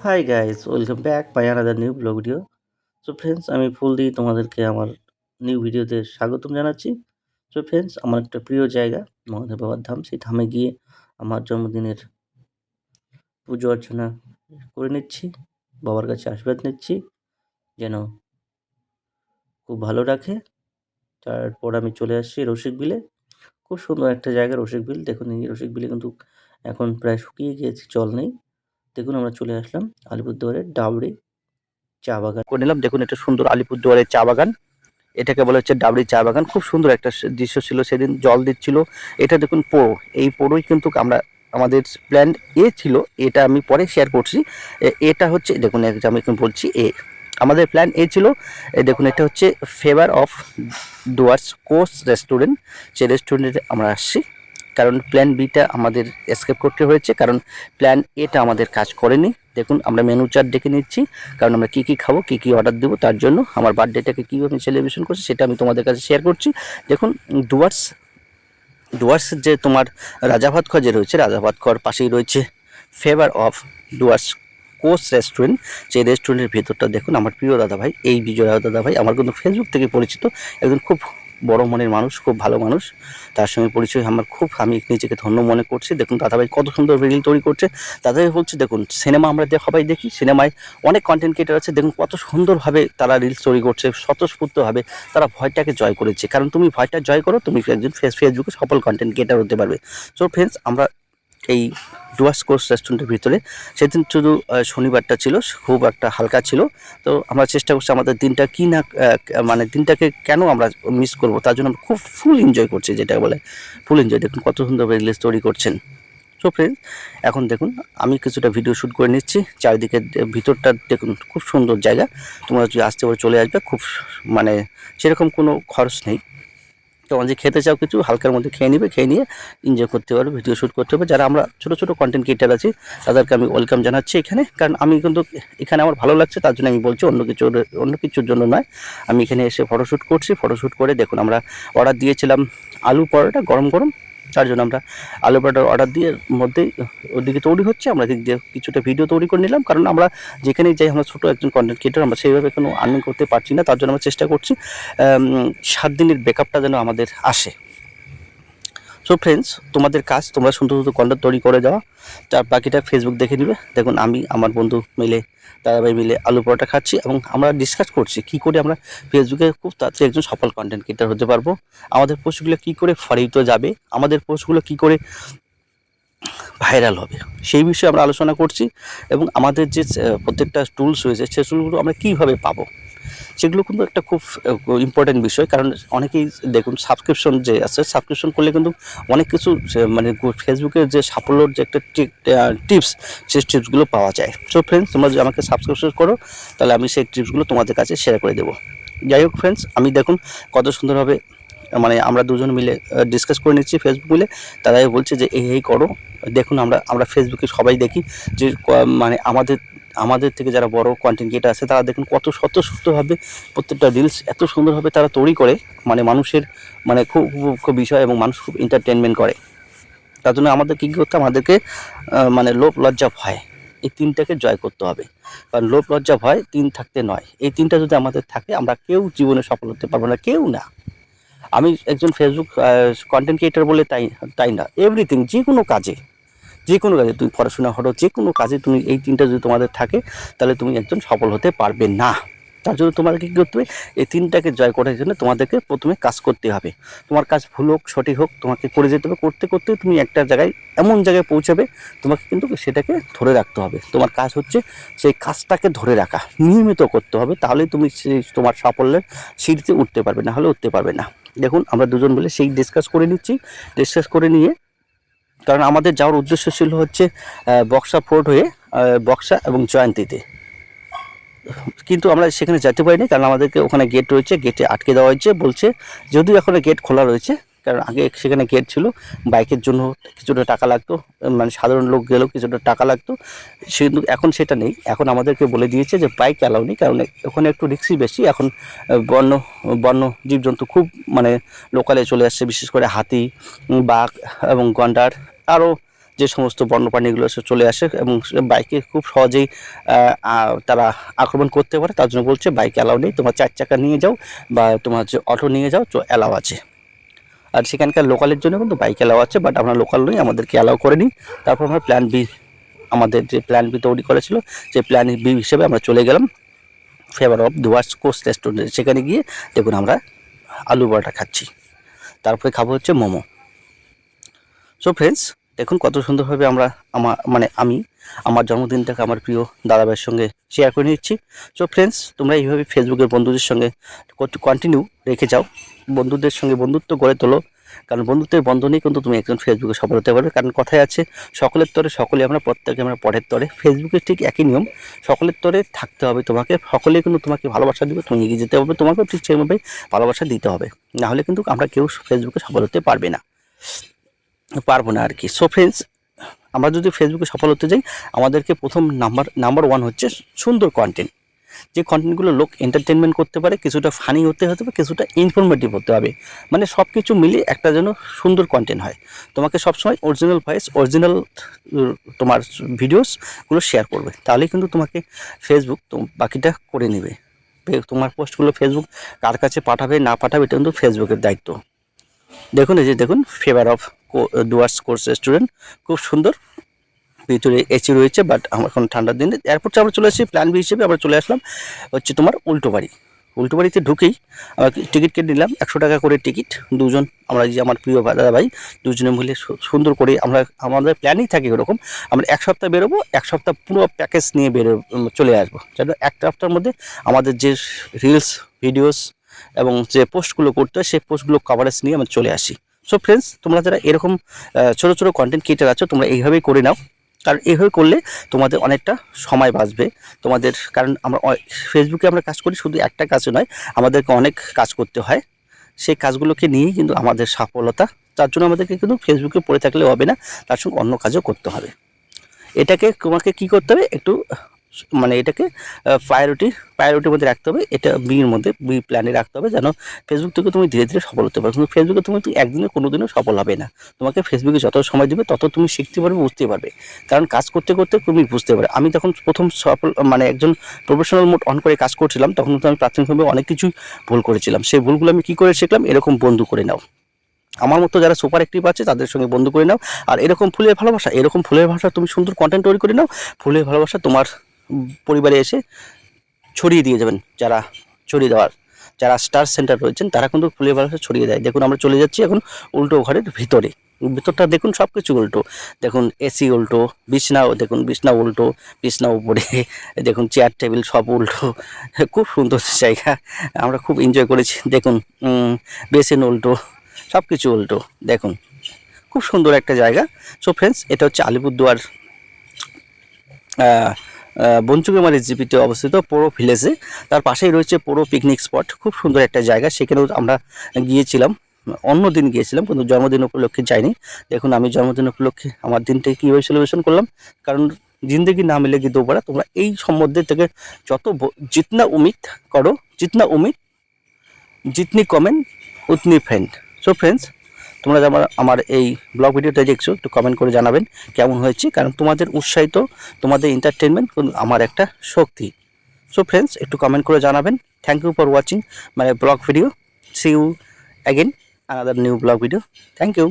High guys, welcome back by another new blog video. So friends, আমি ফুল দিয়ে তোমাদেরকে আমার নিউ ভিডিওতে স্বাগতম জানাচ্ছি। সো ফ্রেন্ডস, আমার একটা প্রিয় জায়গা মহাদেব বাবার ধাম। সেই ধামে গিয়ে আমার জন্মদিনের পুজো অর্চনা করে নিচ্ছি, বাবার কাছে আশীর্বাদ নিচ্ছি যেন খুব ভালো রাখে। তারপর আমি চলে আসছি রসিক বিলে। খুব সুন্দর একটা জায়গা রসিক বিল। দেখুন, এই রসিক বিলে কিন্তু এখন প্রায় শুকিয়ে গিয়েছে, জল নেই। দেখুন, আমরা চলে আসলাম আলিপুরদুয়ারের ডাবরি চা বাগান করে নিলাম। দেখুন, এটা সুন্দর আলিপুরদুয়ারের চা বাগান। এটাকে বলা হচ্ছে ডাবরি চা বাগান। খুব সুন্দর একটা দৃশ্য ছিল, সেদিন জল দিচ্ছিল। এটা দেখুন পোড়ো, এই পোড়োই কিন্তু আমরা আমাদের প্ল্যান এ ছিল, এটা আমি পরে শেয়ার করছি। এটা হচ্ছে দেখুন, আমি এখন বলছি আমাদের প্ল্যান এ ছিল। দেখুন, এটা হচ্ছে favour of Dooars course restaurant. সেই রেস্টুরেন্টে আমরা আসছি, কারণ প্ল্যান বিটা আমাদের এসকেপ করতে হয়েছে, কারণ প্ল্যান এটা আমাদের কাজ করেনি। দেখুন, আমরা মেনু চার্ট দেখে নিচ্ছি, কারণ আমরা কী কী খাবো, কী কী অর্ডার দেবো, তার জন্য আমার বার্থডেটাকে কীভাবে সেলিব্রেশন করছি সেটা আমি তোমাদের কাছে শেয়ার করছি। দেখুন, ডুয়ার্স ডুয়ার্স যে তোমার রাজাভাতখর যে রয়েছে, রাজাভাতখর পাশেই রয়েছে favour of Dooars course restaurant. সেই রেস্টুরেন্টের ভেতরটা দেখুন। আমার প্রিয় দাদাভাই, এই বিজয় দাদাভাই আমার কিন্তু ফেসবুক থেকে পরিচিত, একজন খুব বড় মনের মানুষ, খুব ভালো মানুষ। তার সঙ্গে পরিচয় আমার আমি নিজেকে ধন্য মনে করছি। দেখুন, দাদাভাই কত সুন্দর রিল তৈরি করছে। দাদাভাই বলছে, দেখুন সিনেমা আমরা সবাই দেখি, সিনেমায় অনেক কন্টেন্ট ক্রিয়েটার আছে, দেখুন কত সুন্দরভাবে তারা রিলস তৈরি করছে, স্বতঃস্ফূর্তভাবে তারা ভয়টাকে জয় করেছে। কারণ তুমি ভয়টা জয় করো, তুমি একজন ফেসবুকে সফল কন্টেন্ট ক্রিয়েটার হতে পারবে। সো ফ্রেন্ডস, আমরা এই ডুয়ার্স কোর্স রেস্টুরেন্টের ভিতরে, সেদিন শুধু শনিবারটা ছিল, খুব একটা হালকা ছিল। তো আমরা চেষ্টা করছি আমাদের দিনটা কি না, মানে দিনটাকে কেন আমরা মিস করব, তার জন্য আমরা খুব ফুল এনজয় করছি, যেটা বলে ফুল এনজয়। দেখুন কত সুন্দরভাবে রিলস তৈরি করছেন। সো ফ্রেন্ডস, এখন দেখুন আমি কিছুটা ভিডিও শ্যুট করে নিচ্ছি। চারিদিকে ভিতরটা দেখুন, খুব সুন্দর জায়গা। তোমরা যদি আসতে পারো চলে আসবে, খুব মানে সেরকম কোনো খরচ নেই। তোমরা যে খেতে চাও কিছু হালকার মধ্যে খেয়ে নিবে, খেয়ে নিয়ে এনজয় করতে পারবে, ভিডিও শ্যুট করতে হবে। যারা আমরা ছোটো ছোটো কন্টেন্ট ক্রিয়েটার আছি, তাদেরকে আমি ওয়েলকাম জানাচ্ছি এখানে। কারণ আমি কিন্তু এখানে আমার ভালো লাগছে, তার জন্য আমি বলছি, অন্য কিছুর জন্য নয়। আমি এখানে এসে ফটোশ্যুট করছি। ফটোশ্যুট করে দেখুন, আমরা অর্ডার দিয়েছিলাম আলু পরোটা গরম গরম, তার জন্য আমরা আলু পরোটার অর্ডার দিয়ে ওদিকে তৈরি হচ্ছে, আমরা দিক দিয়ে কিছুটা ভিডিও তৈরি করে নিলাম। কারণ আমরা যেখানেই যাই, আমরা ছোটো একজন কন্টেন্ট ক্রিয়েটার, আমরা সেইভাবে কোনো আর্নিং করতে পারছি না, তার জন্য আমরা চেষ্টা করছি 7 দিনের ব্যাকআপটা যেন আমাদের আসে। সো ফ্রেন্ডস, তোমাদের কাজ, তোমরা সুন্দর সুন্দর কন্টেন্ট তৈরি করে যাওয়া, তার বাকিটা ফেসবুক দেখে নিবে। দেখুন, আমি আমার বন্ধু মিলে, দাদাভাই মিলে আলু পরোটা খাচ্ছি, এবং আমরা ডিসকাস করছি কী করে আমরা ফেসবুকে খুব তাড়াতাড়ি একজন সফল কন্টেন্ট ক্রিয়েটার হতে পারবো, আমাদের পোস্টগুলো কী করে ফরিত যাবে, আমাদের পোস্টগুলো কী করে ভাইরাল হবে, সেই বিষয়ে আমরা আলোচনা করছি। এবং আমাদের যে প্রত্যেকটা টুলস রয়েছে, সেই টুলগুলো আমরা কীভাবে পাবো, সেগুলো কিন্তু একটা খুব ইম্পর্টেন্ট বিষয়। কারণ অনেকেই দেখুন, সাবস্ক্রিপশন যে আছে, সাবস্ক্রিপশন করলে কিন্তু অনেক কিছু মানে ফেসবুকের যে সাফল্যর যে একটা টিপস, সেই টিপসগুলো পাওয়া যায়। সো ফ্রেন্ডস, তোমরা যদি আমাকে সাবস্ক্রিপশন করো, তাহলে আমি সেই টিপসগুলো তোমাদের কাছে শেয়ার করে দেবো। যাই হোক ফ্রেন্ডস, আমি দেখুন কত সুন্দরভাবে মানে আমরা দুজন মিলে ডিসকাস করে নিচ্ছি ফেসবুক মিলে। তারাই বলছে যে এই করো। দেখুন, আমরা ফেসবুকে সবাই দেখি যে মানে আমাদের থেকে যারা বড় কন্টেন্ট ক্রিয়েটার আছে, তারা দেখুন কত স্বতঃস্ফূর্তভাবে প্রত্যেকটা রিলস এত সুন্দরভাবে তারা তৈরি করে, মানে মানুষের মানে খুব বিষয়, এবং মানুষ খুব এন্টারটেনমেন্ট করে। তার জন্য আমাদের কী করতে, আমাদেরকে মানে লোভ লজ্জা ভয়, এই তিনটাকে জয় করতে হবে। কারণ লোভ লজ্জা ভয় তিন থাকতে নয়, এই তিনটা যদি আমাদের থাকে, আমরা কেউ জীবনে সফল হতে পারবো না, কেউ না। আমি একজন ফেসবুক কন্টেন্ট ক্রিয়েটার বলে তাই তাই না, এভরিথিং, যে কোনো কাজে তুমি পড়াশোনা হলো, যে কোনো কাজে তুমি এই তিনটা যদি তোমাদের থাকে, তাহলে তুমি একজন সফল হতে পারবে না। তার জন্য তোমাদেরকে কী করতে হবে, এই তিনটাকে জয় করার জন্য তোমাদেরকে প্রথমে কাজ করতে হবে। তোমার কাজ ভুল হোক সঠিক হোক, তোমাকে করে যেতে হবে। করতে করতে তুমি একটা জায়গায়, এমন জায়গায় পৌঁছাবে, তোমাকে কিন্তু সেটাকে ধরে রাখতে হবে। তোমার কাজ হচ্ছে সেই কাজটাকে ধরে রাখা, নিয়মিত করতে হবে, তাহলেই তুমি সেই তোমার সাফল্যের সিঁড়িতে উঠতে পারবে, না হলে উঠতে পারবে না। দেখুন, আমরা দুজন মিলে সেই ডিসকাস করে নিচ্ছি। ডিসকাস করে নিয়ে, কারণ আমাদের যাওয়ার উদ্দেশ্য ছিল হচ্ছে বক্সা ফোর্ট হয়ে বক্সা এবং জয়ন্তীতে, কিন্তু আমরা সেখানে যেতে পারিনি, কারণ আমাদেরকে ওখানে গেট রয়েছে, গেটে আটকে দেওয়া হয়েছে। বলছে যদিও এখন গেট খোলা রয়েছে, কারণ আগে সেখানে গেট ছিল, বাইকের জন্য কিছুটা টাকা লাগতো, মানে সাধারণ লোক গেলেও কিছুটা টাকা লাগতো, কিন্তু এখন সেটা নেই। এখন আমাদেরকে বলে দিয়েছে যে বাইক অ্যালাউ নেই, কারণ ওখানে একটু রিস্কি বেশি। এখন বন্য বন্য জীবজন্তু খুব মানে লোকালে চলে আসছে, বিশেষ করে হাতি, বাঘ এবং গন্ডার, আরও যে সমস্ত বন্যপ্রাণীগুলো চলে আসে এবং বাইকে খুব সহজেই তারা আক্রমণ করতে পারে। তার জন্য বলছে বাইক অ্যালাউ নেই, তোমার 4 চাকা নিয়ে যাও বা তোমার যে অটো নিয়ে যাও তো অ্যালাউ আছে। আর সেখানকার লোকালের জন্য কিন্তু বাইক অ্যালাউ আছে, বাট আমরা লোকাল নই, আমাদেরকে অ্যালাউ করেনি। তারপর আমরা প্ল্যান বি, আমাদের যে প্ল্যান বি তৈরি করেছিল সেই প্ল্যান বি হিসেবে আমরা চলে গেলাম ফেভার অফ ডুয়ার্স কোস্ট রেস্টুরেন্টে। সেখানে গিয়ে দেখুন আমরা আলু পরোটা খাচ্ছি, তারপরে খাবো হচ্ছে মোমো। সো ফ্রেন্ডস, দেখুন কত সুন্দরভাবে আমরা আমি আমার জন্মদিনটাকে আমার প্রিয় দাদাভাইয়ের সঙ্গে শেয়ার করে নিচ্ছি। সো ফ্রেন্ডস, তোমরা এইভাবে ফেসবুকের বন্ধুদের সঙ্গে কন্টিনিউ রেখে যাও, বন্ধুদের সঙ্গে বন্ধুত্ব গড়ে তোলো, কারণ বন্ধুত্বের বন্ধনেই কিন্তু তুমি একজন ফেসবুকে সফল হতে পারবে। কারণ কথায় আছে, সকলের তরে সকলে আমরা, প্রত্যেকে আমরা পরের তরে। ফেসবুকের ঠিক একই নিয়ম, সকলের তরে থাকতে হবে তোমাকে, সকলে কিন্তু তোমাকে ভালোবাসা দেবে, তুমি এগিয়ে যেতে হবে, তোমাকেও ঠিক সেভাবে ভালোবাসা দিতে হবে, নাহলে কিন্তু আমরা কেউ ফেসবুকে সফল হতে পারবো না আর কি। সো ফ্রেন্ডস, আমরা যদি ফেসবুকে সফল হতে যাই, আমাদেরকে প্রথম নাম্বার 1 হচ্ছে সুন্দর কন্টেন্ট। যে কন্টেন্টগুলো লোক এন্টারটেনমেন্ট করতে পারে, কিছুটা ফানি হতে হবে, কিছুটা ইনফরমেটিভ হতে হবে, মানে সব কিছু মিলিয়ে একটা যেন সুন্দর কন্টেন্ট হয়। তোমাকে সবসময় অরিজিনাল ভয়েস, অরিজিনাল তোমার ভিডিওসগুলো শেয়ার করবে, তাহলেই কিন্তু তোমাকে ফেসবুক বাকিটা করে নেবে। তোমার পোস্টগুলো ফেসবুক কার কাছে পাঠাবে না পাঠাবে এটা কিন্তু ফেসবুকের দায়িত্ব। দেখুন, এই যে দেখুন, favour of Dooars course restaurant, খুব সুন্দর, ভিতরে এসি রয়েছে, বাট এখন ঠান্ডার দিনে। এয়ারপোর্টে আমরা চলে আসি, প্ল্যান বি হিসেবে আমরা চলে আসলাম হচ্ছে তোমার উল্টো বাড়িতে ঢুকেই আমরা টিকিট কেটে নিলাম, 100 টাকা করে টিকিট দুজন। আমরা যে আমার প্রিয় দাদা ভাই দুজনে মিলে সুন্দর করে আমাদের প্ল্যানই থাকে এরকম, আমরা 1 সপ্তাহ বেরোবো, 1 সপ্তাহ পুরো প্যাকেজ নিয়ে চলে আসবো, যেন 1 সপ্তাহের মধ্যে আমাদের যে রিলস, ভিডিওস এবং যে পোস্টগুলো করতে হয় সেই পোস্টগুলো কভারেজ নিয়ে আমরা চলে আসি। সো ফ্রেন্ডস, তোমরা যারা এরকম ছোটো ছোটো কন্টেন্ট ক্রিয়েটার আছো, তোমরা এইভাবেই করে নাও, কারণ এইভাবে করলে তোমাদের অনেকটা সময় বাঁচবে তোমাদের। কারণ আমরা ফেসবুকে আমরা কাজ করি, শুধু একটা কাজও নয়, আমাদেরকে অনেক কাজ করতে হয়, সেই কাজগুলোকে নিয়েই কিন্তু আমাদের সফলতা। তার জন্য আমাদেরকে কিন্তু ফেসবুকে পড়ে থাকলে হবে না, তার সঙ্গে অন্য কাজও করতে হবে। এটাকে তোমাকে কি করতে হবে, একটু এটাকে প্রায়োরিটির মধ্যে রাখতে হবে, এটা বির মধ্যে বি প্ল্যানে রাখতে হবে, যেন ফেসবুক থেকে তুমি ধীরে ধীরে সফল হতে পারো। কিন্তু ফেসবুকে তুমি একদিনে কোনোদিনও সফল হবে না, তোমাকে ফেসবুকে যত সময় দেবে তত তুমি শিখতে পারবে, বুঝতে পারবে, কারণ কাজ করতে করতে তুমি বুঝতে পারবে। আমি তখন প্রথম সফল একজন প্রফেশনাল মোড অন করে কাজ করছিলাম, তখন তো আমি প্রাথমিকভাবে অনেক কিছুই ভুল করেছিলাম। সেই ভুলগুলো আমি কী করে শিখলাম, এরকম বন্ধু করে নাও, আমার মতো যারা সুপার অ্যাক্টিভ আছে তাদের সঙ্গে বন্ধু করে নাও। আর এরকম ফুলের ভালোবাসা তুমি সুন্দর কন্টেন্ট তৈরি করে নাও, ফুলের ভালোবাসা তোমার পরিবারে এসে ছড়িয়ে দিয়ে যাবেন। যারা স্টার সেন্টার রয়েছেন তারা কিন্তু ফুলের ভালোবাসা ছড়িয়ে দেয়। দেখুন, আমরা চলে যাচ্ছি এখন উল্টো ঘরের ভিতরটা দেখুন, সব কিছু উল্টো। দেখুন, এসি উল্টো, বিছনা উল্টো, বিছনা উপরে, দেখুন চেয়ার টেবিল সব উল্টো, খুব সুন্দর জায়গা, আমরা খুব এনজয় করেছি। দেখুন, বেসিন উল্টো, সব কিছু উল্টো, দেখুন খুব সুন্দর একটা জায়গা। সো ফ্রেন্ডস, এটা হচ্ছে আলিপুরদুয়ার বনচুকুমারি জিপিতে অবস্থিত পোড়ো ভিলেজে, তার পাশেই রয়েছে পোড়ো পিকনিক স্পট, খুব সুন্দর একটা জায়গা। সেখানেও আমরা গিয়েছিলাম, অন্য দিন গিয়েছিলাম, কিন্তু জন্মদিন উপলক্ষে যাইনি। দেখুন, আমি জন্মদিন উপলক্ষে আমার দিনটাকে কীভাবে সেলিব্রেশন করলাম, কারণ জিন্দগি না মিলেগি দোবারা। তোমরা এই সম্বন্ধে থেকে যত জিতনা উমিদ জিতনি কমেন্ট উতনি ফ্রেন্ড। সো ফ্রেন্ডস, তোমরা আমার এই ব্লগ ভিডিওটা দেখছো, একটু কমেন্ট করে জানাবেন কেমন হয়েছে, কারণ তোমাদের উৎসাহিত, তোমাদের এন্টারটেনমেন্ট আমার একটা শক্তি। সো ফ্রেন্ডস, একটু কমেন্ট করে জানাবেন। Thank you for watching my blog video. See you again another new blog video. Thank you.